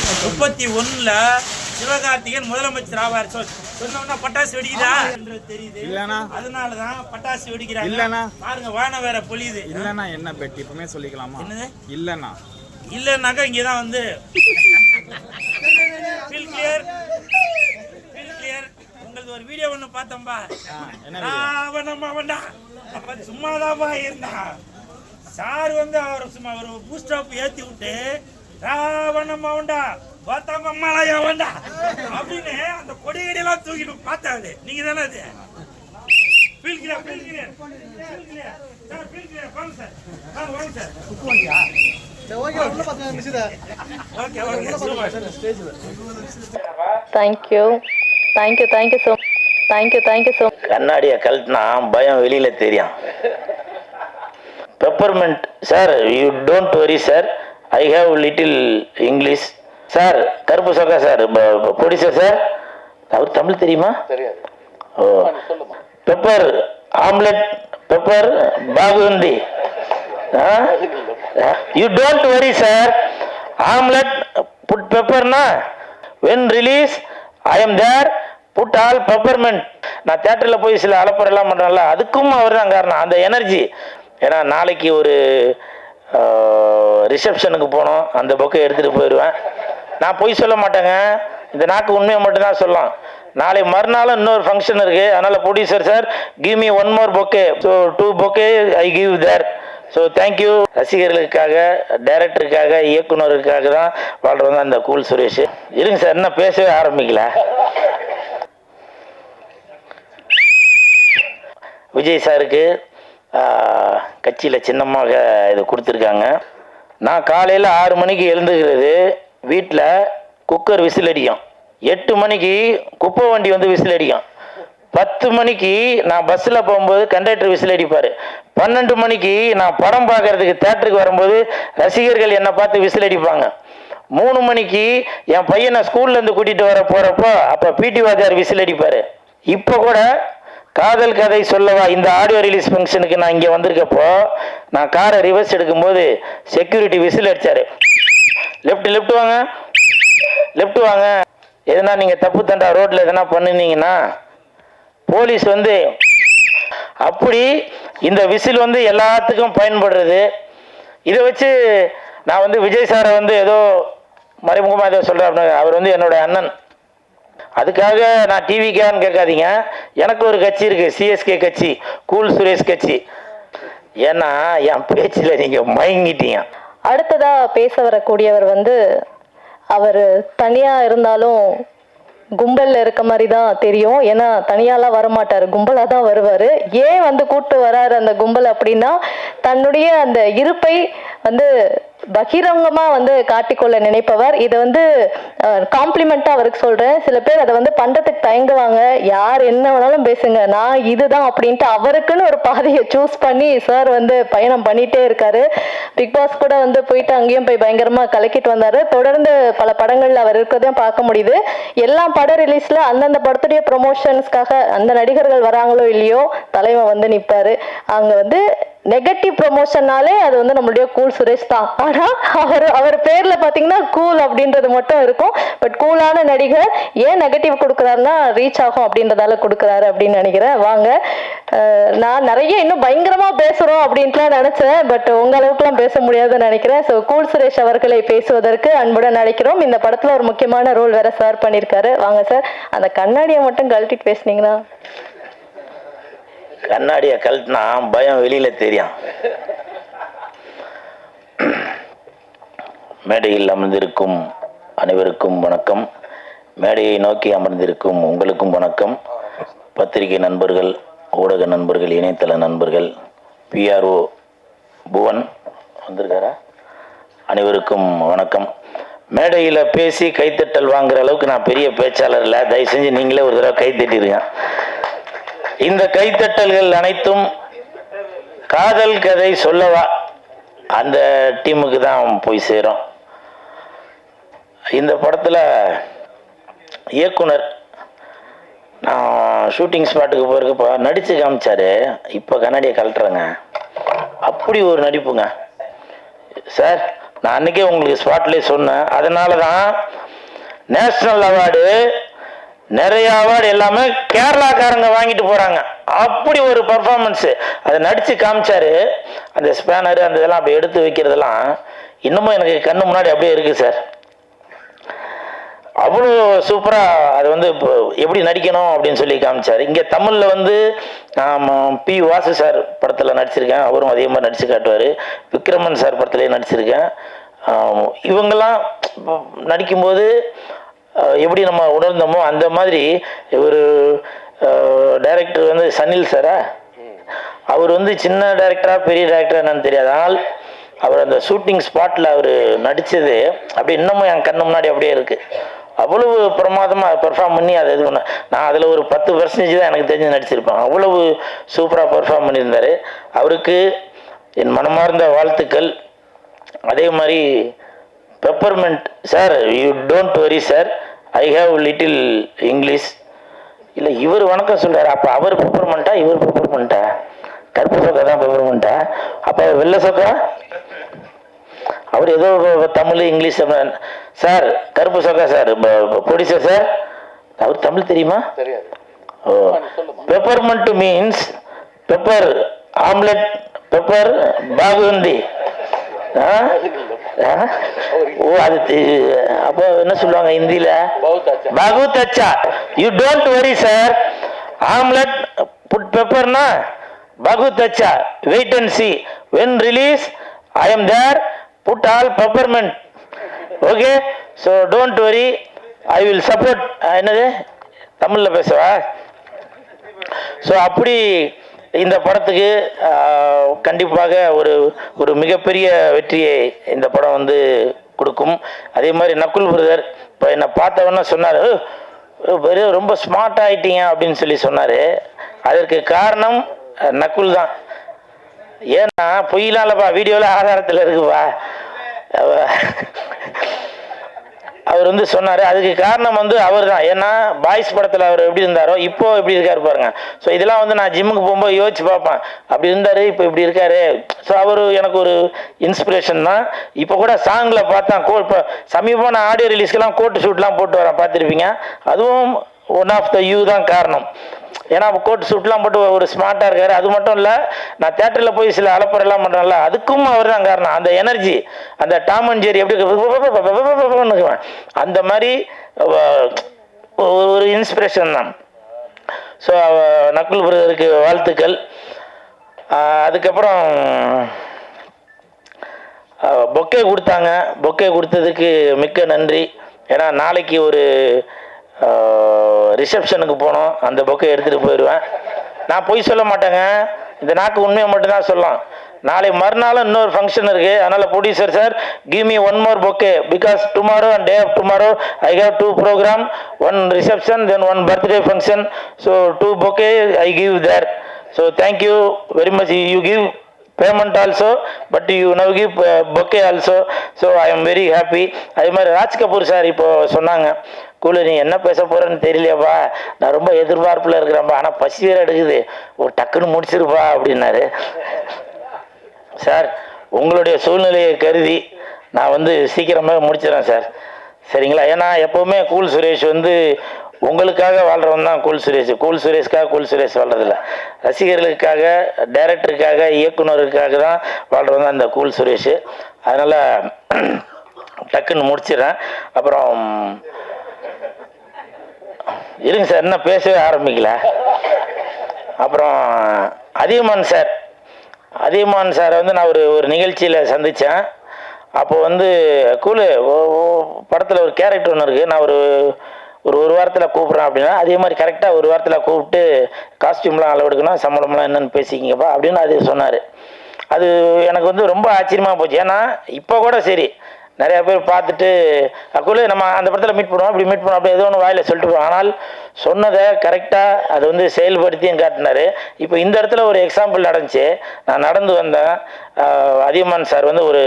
31ல சிவகார்த்திகேயன் முதலமைச்சர் ஆவார். சொன்னோம்னா பட்டாசு வெடிக்குதா என்று தெரியுது. இல்லனா அதனாலதான் பட்டாசு வெடிக்கிறாங்க. இல்லனா பாருங்க வானம் வேற பொழியுது. இல்லனா என்ன பெட் இப்பமே சொல்லிக்கலாமா? என்னது இல்லனாக்கா இங்கதான் வந்து ஃபீல் கிளியர் உங்களுக்கு ஒரு வீடியோ ஒன்று பார்த்தோம்பா. அப்ப சும்மாதான்பா இருந்தா சார் வந்து அவர் சும்மா ஒரு பூஸ்டாப் ஏத்தி விட்டு ராவணம் அவன்டா பார்த்தாம அம்மாலா வேண்டா அப்படின்னு அந்த கொடியடியெல்லாம் தூக்கிட்டு பார்த்தாது. நீங்க தானே அது ஃபீல் கிளியர் வாங்க சார் தேங்க்யூ ஸோ கண்ணாடியை கழட்டினா பயம் வெளியில தெரியும். Peppermint sir, you don't worry sir, I have little English sir. கருப்பு சொக்கா சார், ப்ரொடியூசர் சார், அவர் தமிழ் தெரியுமா? தெரியாது. ஓ, பெப்பர் ஆம்லெட், பெப்பர் பாகுந்தி. You don't worry sir, omelette put பெப்பர்னா when release I am there put all peppermint. நான் தியேட்டரில் போய் சில அலப்பறையெல்லாம் பண்ணுறேன்ல, அதுக்கும் அவர் தான் காரணம், அந்த எனர்ஜி. ஏன்னா நாளைக்கு ஒரு ரிசப்ஷனுக்கு போனோம், அந்த புக்கை எடுத்துகிட்டு போயிடுவேன். நான் பொய் சொல்ல மாட்டேங்க, இந்த நாக்கு உண்மையை மட்டும்தான் சொல்லலாம். நாளை மறுநாளும் இன்னொரு ஃபங்க்ஷன் இருக்குது, அதனால் producer sir give me one more bouquet, so 2 bouquet I give there. So thank you. ரசிகர்களுக்காக, டைரக்டருக்காக, இயக்குனருக்காக தான் வாழ்கிறவங்க அந்த கூல் சுரேஷ். இருங்க சார், இன்னும் பேசவே ஆரம்பிக்கல. விஜய் சாருக்கு கட்சியில் சின்னமாக இது கொடுத்துருக்காங்க. நான் காலையில் 6 மணிக்கு எழுந்துக்கிறது, வீட்டில் குக்கர் விசில் அடிக்கும். 8 மணிக்கு குப்பை வண்டி வந்து விசில் அடிக்கும். 10 மணிக்கு நான் பஸ்ஸில் போகும்போது கண்டக்டர் விசில் அடிப்பார். 12 மணிக்கு நான் படம் பார்க்கறதுக்கு தேட்டருக்கு வரும்போது ரசிகர்கள் என்னை பார்த்து விசில் அடிப்பாங்க. 3 மணிக்கு என் பையனை ஸ்கூல்லேருந்து கூட்டிகிட்டு வர போகிறப்போ அப்போ பிடி வாத்தியார் விசில் அடிப்பார். இப்போ கூட காதல் கதை சொல்லவா இந்த ஆடியோ ரிலீஸ் ஃபங்க்ஷனுக்கு நான் இங்கே வந்திருக்கப்போ நான் காரை ரிவர்ஸ் எடுக்கும்போது செக்யூரிட்டி விசில் அடித்தார். லெஃப்ட் வாங்க, எதுனா நீங்கள் தப்பு தண்டா ரோட்டில் எதனா பண்ணினீங்கன்னா போலீஸ் வந்து. அப்படி இந்த விசில் வந்து எல்லாத்துக்கும் பயன்படுறது. இதை வச்சு நான் வந்து விஜய் சாரை வந்து ஏதோ மறைமுகமாக ஏதோ சொல்கிறேன். அவர் வந்து என்னோட அண்ணன். அதுக்காக நான் டிவிக்கான்னு கேட்காதீங்க, எனக்கு ஒரு கட்சி இருக்குது, சிஎஸ்கே கட்சி, கூல் சுரேஷ் கட்சி. ஏன்னா என் பேச்சில் நீங்கள் மயங்கிட்டீங்க. அடுத்ததா பேச வரக்கூடியவர் வந்து அவர் தனியா இருந்தாலும் கும்பல்ல இருக்க மாதிரி தான் தெரியும். ஏன்னா தனியாலாம் வரமாட்டாரு, கும்பலா தான் வருவாரு. ஏன் வந்து கூட்டு வராரு அந்த கும்பல் அப்படின்னா, தன்னுடைய அந்த இருப்பை வந்து பகிரங்கமா வந்து காட்டிக்கொள்ள நினைப்பவர். இதை வந்து காம்ப்ளிமெண்டா அவருக்கு சொல்றேன். சில பேர் அதை வந்து பண்றதுக்கு தயங்குவாங்க. யார் என்ன வேணாலும் பேசுங்க, நான் இதுதான் அப்படின்ட்டு அவருக்குன்னு ஒரு பாதையை சூஸ் பண்ணி சார் வந்து பயணம் பண்ணிட்டே இருக்காரு. பிக் பாஸ் கூட வந்து போயிட்டு அங்கேயும் போய் பயங்கரமா கலக்கிட்டு வந்தாரு. தொடர்ந்து பல படங்கள்ல அவர் இருக்கிறதையும் பார்க்க முடியுது. எல்லா பட ரிலீஸ்ல அந்தந்த படத்துடைய ப்ரொமோஷன்ஸ்க்காக அந்த நடிகர்கள் வராங்களோ இல்லையோ தலைவன் வந்து நிற்பாரு. அங்க வந்து நெகட்டிவ் ப்ரொமோஷன்னாலே அது வந்து நம்மளுடைய கூல் சுரேஷ் தான். ஆனா அவர் பேர்ல பாத்தீங்கன்னா கூல் அப்படின்றது மட்டும் இருக்கும். பட் கூலான நடிகர் ஏன் நெகட்டிவ் கொடுக்குறாருன்னா ரீச் ஆகும் அப்படின்றதால கொடுக்குறாரு அப்படின்னு நினைக்கிறேன். வாங்க, நான் நிறைய இன்னும் பயங்கரமா பேசுறோம் அப்படின்ட்டுலாம் நினைச்சேன். பட் உங்க அளவுக்குலாம் பேச முடியாதுன்னு நினைக்கிறேன். ஸோ கூல் சுரேஷ் அவர்களை பேசுவதற்கு அன்புடன் அழைக்கிறோம். இந்த படத்துல ஒரு முக்கியமான ரோல் வேற சார் பண்ணியிருக்காரு. வாங்க சார், அந்த கண்ணாடியை மட்டும் கழட்டிட்டு பேசுனீங்கன்னா. கண்ணாடியை கழட்டினா பயம் வெளியில தெரியும். மேடையில் அமர்ந்திருக்கும் அனைவருக்கும் வணக்கம். மேடையை நோக்கி அமர்ந்திருக்கும் உங்களுக்கும் வணக்கம். பத்திரிகை நண்பர்கள், ஊடக நண்பர்கள், இணையதள நண்பர்கள், பிஆர்ஓ புவன் வந்திருக்காரா, அனைவருக்கும் வணக்கம். மேடையில் பேசி கைத்தட்டல் வாங்குற அளவுக்கு நான் பெரிய பேச்சாளர் இல்லை. தயவு செஞ்சு நீங்களே ஒரு தடவை கைத்தட்டிடுங்க. இந்த கைத்தட்டல்கள் அனைத்தும் காதல் கதை சொல்லவா அந்த டீமுக்கு தான் போய் சேரும். இந்த படத்தில் இயக்குனர் நான் ஷூட்டிங் ஸ்பாட்டுக்கு போயிருக்கப்போ நடித்து காமிச்சாரு. இப்போ கண்ணாடியை கழட்டுறேங்க, அப்படி ஒரு நடிப்புங்க சார். நான் அன்றைக்கே உங்களுக்கு ஸ்பாட்லேயே சொன்னேன். அதனால தான் நேஷ்னல் அவார்டு நிறைய அவார்டு எல்லாமே கேரளாக்காரங்க வாங்கிட்டு போகிறாங்க. அப்படி ஒரு பர்ஃபார்மன்ஸு அதை நடித்து காமிச்சாரு. அந்த ஸ்பேனரு அந்த இதெல்லாம் அப்படி எடுத்து வைக்கிறதெல்லாம் இன்னமும் எனக்கு கண்ணு முன்னாடி அப்படியே இருக்குது சார். அவ்வளோ சூப்பராக அது வந்து இப்போ எப்படி நடிக்கணும் அப்படின்னு சொல்லி காமிச்சார். இங்கே தமிழில் வந்து பி வாசு சார் படத்தில் நடிச்சிருக்கேன், அவரும் அதே மாதிரி நடித்து காட்டுவார். விக்ரமன் சார் படத்துலேயே நடிச்சிருக்கேன். இவங்கெல்லாம் நடிக்கும்போது எப்படி நம்ம உணர்ந்தோமோ அந்த மாதிரி ஒரு டைரக்டர் வந்து சனில் சாரா, அவர் வந்து சின்ன டைரக்டரா பெரிய டைரக்டரா என்னன்னு தெரியாது. ஆனால் அவர் அந்த ஷூட்டிங் ஸ்பாட்டில் அவர் நடித்தது அப்படி இன்னமும் என் கண்ணு முன்னாடி அப்படியே இருக்குது. அவ்வளவு பிரமாதமாக பெர்ஃபார்ம் பண்ணி அதை இது பண்ண, நான் அதில் ஒரு 10% தான் எனக்கு தெரிஞ்சு நடிச்சிருப்பேன். அவ்வளவு சூப்பராக பெர்ஃபார்ம் பண்ணியிருந்தார். அவருக்கு என் மனமார்ந்த வாழ்த்துக்கள். அதே மாதிரி peppermint sir, you don't worry sir, I have little English. இல்லை இவர் வணக்கம் சொல்கிறார், அப்போ அவர் பெப்பர்மெண்ட்டா இவர் பெப்பர்மெண்ட்டா? கருப்பு சொக்கா தான் பெப்பர்மெண்ட்டா? அப்போ வெள்ளை சொக்கா அவர் ஏதோ தமிழ் இங்கிலீஷ். சார் கருப்பு சொக்கா சார் ப்ரொடியூசர் சார், அவர் தமிழ் தெரியுமா? Oh, peppermint means pepper omelette, pepper பாகுந்தி. ஓ அது அப்போ என்ன சொல்லுவாங்க ஹிந்தியில? பகுத் அச்சா. You don't worry sir, omelette put பெப்பர்னா பகுத் அச்சா. Wait and see, when release I am there, put all peppermint. Okay, so don't worry, I will support. என்னது தமிழில் பேசவா? ஸோ அப்படி இந்த படத்துக்கு கண்டிப்பாக ஒரு மிகப்பெரிய வெற்றியை இந்த படம் வந்து கொடுக்கும். அதே மாதிரி நக்குல் பிரதர் இப்போ என்னை பார்த்தவொன்னே சொன்னார், ரொம்ப ஸ்மார்ட் ஆகிட்டீங்க அப்படின்னு சொல்லி சொன்னார். அதற்கு காரணம் நக்குல் தான். ஏன்னா பொய்யிலாலப்பா, வீடியோவில் ஆதாரத்தில் இருக்குப்பா. அவர் வந்து சொன்னார், அதுக்கு காரணம் வந்து அவர் தான். ஏன்னா பாய்ஸ் படத்தில் அவர் எப்படி இருந்தாரோ இப்போ எப்படி இருக்காரு பாருங்க. ஸோ இதெல்லாம் வந்து நான் ஜிம்முக்கு போகும்போது யோசிச்சு பார்ப்பேன், அப்படி இருந்தார் இப்போ இப்படி இருக்காரு. ஸோ அவர் எனக்கு ஒரு இன்ஸ்பிரேஷன் தான். இப்போ கூட சாங்கில் பார்த்தேன், இப்போ சமீபமாக நான் ஆடியோ ரிலீஸ்க்கெல்லாம் கோட்டு ஷூட்லாம் போட்டு வரேன், பார்த்துருப்பீங்க. அதுவும் ஒன் ஆஃப் த யூ தான் காரணம். ஏன்னா கோட் சூட்லாம் போட்டு ஒரு ஸ்மார்ட்டாக இருக்காரு. அது மட்டும் இல்லை, நான் தேட்டரில் போய் சில அலப்பறையெல்லாம் பண்ணுறேன்ல, அதுக்கும் அவர் தான் காரணம். அந்த எனர்ஜி, அந்த டாம் அண்ட் ஜெர்ரி எப்படி அந்த மாதிரி ஒரு இன்ஸ்பிரேஷன் தான். ஸோ நக்குல் பிரதருக்கு வாழ்த்துக்கள். அதுக்கப்புறம் பொக்கே கொடுத்தாங்க, பொக்கே கொடுத்ததுக்கு மிக்க நன்றி. ஏன்னா நாளைக்கு ஒரு ரிசப்ஷனுக்கு போனோம், அந்த பொக்கை எடுத்துகிட்டு போயிடுவேன். நான் பொய் சொல்ல மாட்டேங்க, இந்த நாக்கு உண்மையை மட்டும்தான் சொல்லலாம். நாளை மறுநாளும் இன்னொரு ஃபங்க்ஷன் இருக்குது. அதனால் producer sir, give me one more bouquet, because tomorrow and day off tomorrow I have 2 program, one reception then one birthday function. So 2 bouquet I give there. So thank you very much. You give payment also, but you now give bouquet also, so I am very happy. அதே மாதிரி Raj Kapoor sir இப்போ சொன்னாங்க, கூலு நீ என்ன பேச போகிறேன்னு தெரியலையாப்பா, நான் ரொம்ப எதிர்பார்ப்பில் இருக்கிறேன்ப்பா, ஆனால் பசி வேறு எடுக்குது, ஒரு டக்குன்னு முடிச்சிருப்பா அப்படின்னாரு. சார் உங்களுடைய சூழ்நிலையை கருதி நான் வந்து சீக்கிரமாக முடிச்சிடறேன் சார், சரிங்களா? ஏன்னா எப்போவுமே கூல் சுரேஷ் வந்து உங்களுக்காக வாழ்கிறவன் தான் கூல் சுரேஷ். கூல் சுரேஷ்காக கூல் சுரேஷ் வாழ்றதில்ல, ரசிகர்களுக்காக, டைரக்டருக்காக, இயக்குனருக்காக தான் வாழ்கிறவன் தான் இந்த கூல் சுரேஷ். அதனால் டக்குன்னு முடிச்சிடறேன். அப்புறம் இருங்க சார், இன்னும் பேசவே ஆரம்பிக்கல. அப்புறம் அதியமான் சார் வந்து நான் ஒரு நிகழ்ச்சியில் சந்தித்தேன். அப்போ வந்து கூலு படத்தில் ஒரு கேரக்டர் ஒன்று இருக்குது, நான் ஒரு வாரத்தில் கூப்பிட்றேன் அப்படின்னா, அதே மாதிரி கரெக்டாக ஒரு வாரத்தில் கூப்பிட்டு காஸ்டியூம்லாம் அளவெடுக்கணும், சம்பளம்லாம் என்னென்னு பேசிக்கிங்கப்பா அப்படின்னு அது சொன்னார். அது எனக்கு வந்து ரொம்ப ஆச்சரியமாக போச்சு. ஏன்னா இப்போ கூட சரி நிறையா பேர் பார்த்துட்டு அக்குள்ளே நம்ம அந்த படத்தில் மீட் பண்ணுவோம், அப்படி மீட் பண்ணுவோம், அப்படி ஏதோ ஒன்று வாயில் சொல்லிட்டு போவோம். ஆனால் சொன்னதை கரெக்டாக அதை வந்து செயல்படுத்தியும் காட்டினார். இப்போ இந்த இடத்துல ஒரு எக்ஸாம்பிள் நடந்துச்சு. நான் நடந்து வந்தேன், அதியமான் சார் வந்து ஒரு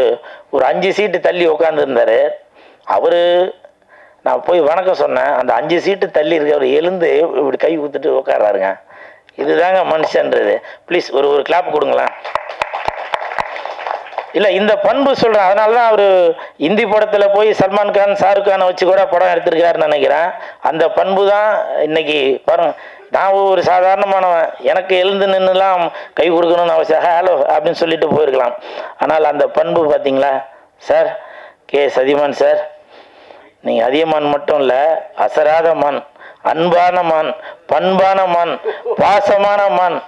5 சீட்டு தள்ளி உட்காந்துருந்தார். அவர் நான் போய் வணக்கம் சொன்னேன், அந்த 5 சீட்டு தள்ளி இருக்க அவர் எழுந்து இப்படி கை ஊத்துட்டு உட்காராருங்க. இதுதாங்க மனுஷன்றது. ப்ளீஸ் ஒரு கிளாப் கொடுங்களேன். இல்லை இந்த பண்பு சொல்கிறேன். அதனால தான் அவர் இந்தி படத்தில் போய் சல்மான் கான் ஷாருக் கானை வச்சு கூட படம் எடுத்திருக்காருன்னு நினைக்கிறேன். அந்த பண்பு தான் இன்னைக்கு பாருங்க. நான் ஒரு சாதாரணமானவன், எனக்கு எழுந்து நின்றுலாம் கை கொடுக்கணும்னு அவசியம், ஹலோ அப்படின்னு சொல்லிட்டு போயிருக்கலாம். ஆனால் அந்த பண்பு பார்த்தீங்களா சார்? கே.எஸ். அதியமான் சார், நீங்கள் அதியமான் மட்டும் இல்லை, அசராத மான், அன்பான மான், பண்பான மான், பாசமான மான்.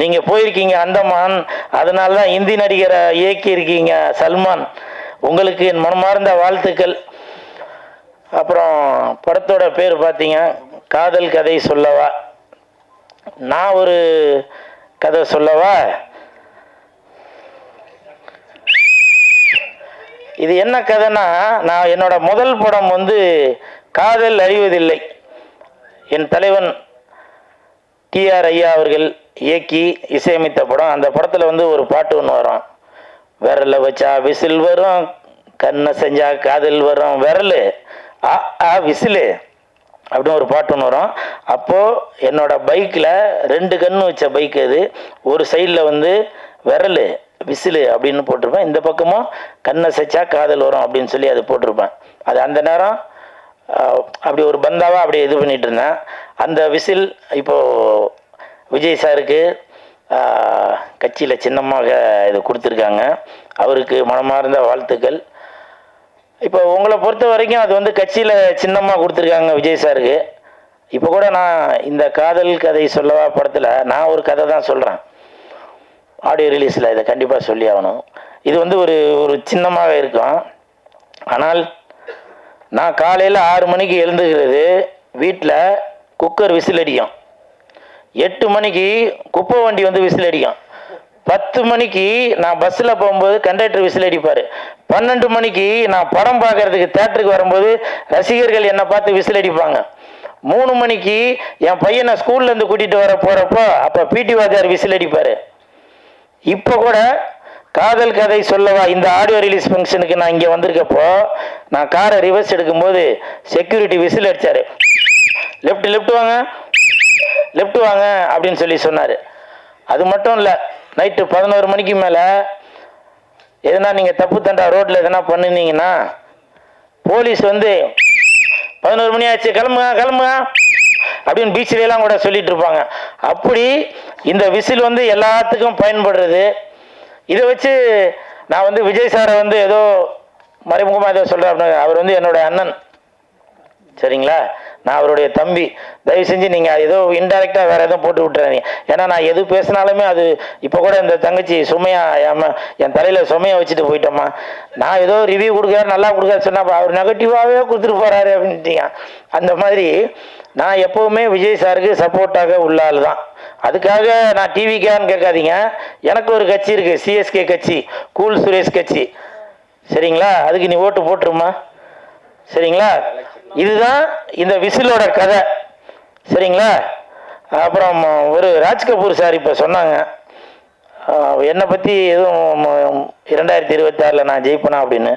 நீங்கள் போயிருக்கீங்க அந்தமான், அதனால தான் இந்தி நடிகரை இயக்கி இருக்கீங்க சல்மான். உங்களுக்கு என் மனமார்ந்த வாழ்த்துக்கள். அப்புறம் படத்தோட பேர் பார்த்தீங்க காதல் கதை சொல்லவா. நான் ஒரு கதை சொல்லவா? இது என்ன கதைன்னா, நான் என்னோட முதல் படம் வந்து காதல் அறிவதில்லை. என் தலைவன் டிஆர் ஐயா அவர்கள் இயக்கி இசையமைத்த படம். அந்த படத்தில் வந்து ஒரு பாட்டு ஒன்று வரும், விரலை வச்சா விசில் வரும், கண்ணை செஞ்சா காதல் வரும், விரல் விசிலு அப்படின்னு ஒரு பாட்டு ஒன்று வரும். அப்போது என்னோட பைக்கில் 2 கண்ணு வச்ச பைக் அது. ஒரு சைடில் வந்து விரல் விசிலு அப்படின்னு போட்டிருப்பேன், இந்த பக்கமும் கண்ணை செச்சா காதல் வரும் அப்படின்னு சொல்லி அது போட்டிருப்பேன். அது அந்த நேரம் அப்படி ஒரு பந்தாவாக அப்படி இது பண்ணிகிட்டு இருந்தேன். அந்த விசில் இப்போது விஜய் சாருக்கு கட்சியில் சின்னமாக இது கொடுத்துருக்காங்க. அவருக்கு மனமார்ந்த வாழ்த்துக்கள். இப்போ உங்களை பொறுத்த வரைக்கும் அது வந்து கட்சியில் சின்னமாக கொடுத்துருக்காங்க விஜய் சாருக்கு. இப்போ கூட நான் இந்த காதல் கதை சொல்லவா படத்தில் நான் ஒரு கதை தான் சொல்கிறேன். ஆடியோ ரிலீஸில் இதை கண்டிப்பாக சொல்லி ஆகணும். இது வந்து ஒரு சின்னமாக இருக்கும். ஆனால் நான் காலையில் 6 மணிக்கு எழுந்துக்கிறது, வீட்டில் குக்கர் விசில் அடிக்கும். 8 மணிக்கு குப்பை வண்டி வந்து விசில் அடிக்கும். 10 மணிக்கு நான் பஸ்ஸில் போகும்போது கண்டக்டர் விசில் அடிப்பார். 12 மணிக்கு நான் படம் பார்க்கறதுக்கு தேட்டருக்கு வரும்போது ரசிகர்கள் என்னை பார்த்து விசில் அடிப்பாங்க. 3 மணிக்கு என் பையனை ஸ்கூல்லேருந்து கூட்டிகிட்டு வர போகிறப்போ அப்போ பிடி வாத்தியார் விசில் அடிப்பார். இப்போ கூட காதல் கதை சொல்லவா இந்த ஆடியோ ரிலீஸ் ஃபங்க்ஷனுக்கு நான் இங்கே வந்திருக்கப்போ நான் காரை ரிவர்ஸ் எடுக்கும்போது செக்யூரிட்டி விசில் அடித்தார். லெஃப்ட் வாங்க, லெஃப்ட் வாங்க அப்படின்னு சொல்லி சொன்னார். அது மட்டும் இல்லை, நைட்டு 11 மணிக்கு மேலே எதனா நீங்கள் தப்பு தண்டா ரோட்டில் எதனா பண்ணினீங்கன்னா போலீஸ் வந்து 11 மணி ஆச்சு கிளம்புங்க அப்படின்னு பீச்சிலெலாம் கூட சொல்லிட்டு இருப்பாங்க. அப்படி இந்த விசில் வந்து எல்லாத்துக்கும் பயன்படுறது. இதை வச்சு நான் வந்து விஜய் சாரை வந்து ஏதோ மறைமுகமாக ஏதோ சொல்கிறேன் அப்படின்னு. அவர் வந்து என்னோட அண்ணன், சரிங்களா? நான் அவருடைய தம்பி. தயவு செஞ்சு நீங்கள் ஏதோ இன்டெரக்டாக வேறு எதுவும் போட்டு விட்டுறாதீங்க. ஏன்னா நான் எது பேசினாலுமே அது இப்போ கூட இந்த தங்கச்சி சுமையாக என் தலையில் சுமையை வச்சுட்டு போயிட்டோம்மா. நான் ஏதோ ரிவ்யூ கொடுக்குறேன் நல்லா கொடுக்காது சொன்னால் அவர் நெகட்டிவாகவே கொடுத்துட்டு போகிறாரு அப்படின்ட்டீங்க. அந்த மாதிரி நான் எப்போவுமே விஜய் சாருக்கு சப்போர்ட்டாக உள்ள ஆள் தான். அதுக்காக நான் டிவிக்கான்னு கேட்காதீங்க. எனக்கு ஒரு கட்சி இருக்குது, சிஎஸ்கே கட்சி, கூல் சுரேஷ் கட்சி, சரிங்களா? அதுக்கு நீ ஓட்டு போட்டுருமா, சரிங்களா? இதுதான் இந்த விசிலோட கதை, சரிங்களா? அப்புறம் ஒரு ராஜ் கபூர் சார் இப்போ சொன்னாங்க என்னை பற்றி எதுவும் 2026 நான் ஜெயிப்பேனா அப்படின்னு.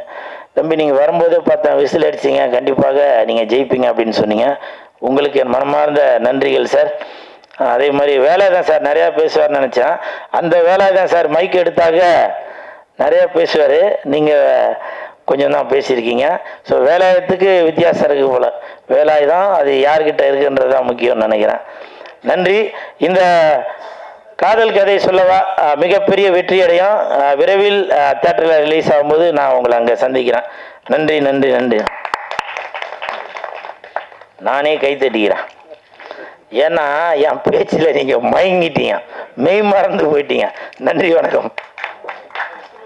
தம்பி நீங்கள் வரும்போதே பார்த்தேன் விசில் அடிச்சிங்க, கண்டிப்பாக நீங்கள் ஜெயிப்பீங்க அப்படின்னு சொன்னீங்க. உங்களுக்கு என் மனமார்ந்த நன்றிகள் சார். அதே மாதிரி வேலாயுதம் சார் நிறையா பேசுவார்னு நினச்சேன். அந்த வேலாயுதம் சார் மைக் எடுத்தாக நிறையா பேசுவார், நீங்கள் கொஞ்சம் தான் பேசியிருக்கீங்க. ஸோ வேலாயுதத்துக்கு வித்தியாசம் இருக்குது போல். வேலாயுதம் அது யார்கிட்ட இருக்குன்றது தான் முக்கியம்னு நினைக்கிறேன். நன்றி. இந்த காதல் கதை சொல்லவா மிகப்பெரிய வெற்றி அடையும். விரைவில் தேட்டரில் ரிலீஸ் ஆகும்போது நான் உங்களை அங்கே சந்திக்கிறேன். நன்றி நன்றி நன்றி. நானே கை தட்டிக்கிறேன். ஏன்னா என் பேச்சில் நீங்கள் மயங்கிட்டீங்க, மெய் மறந்து போயிட்டீங்க. நன்றி, வணக்கம்.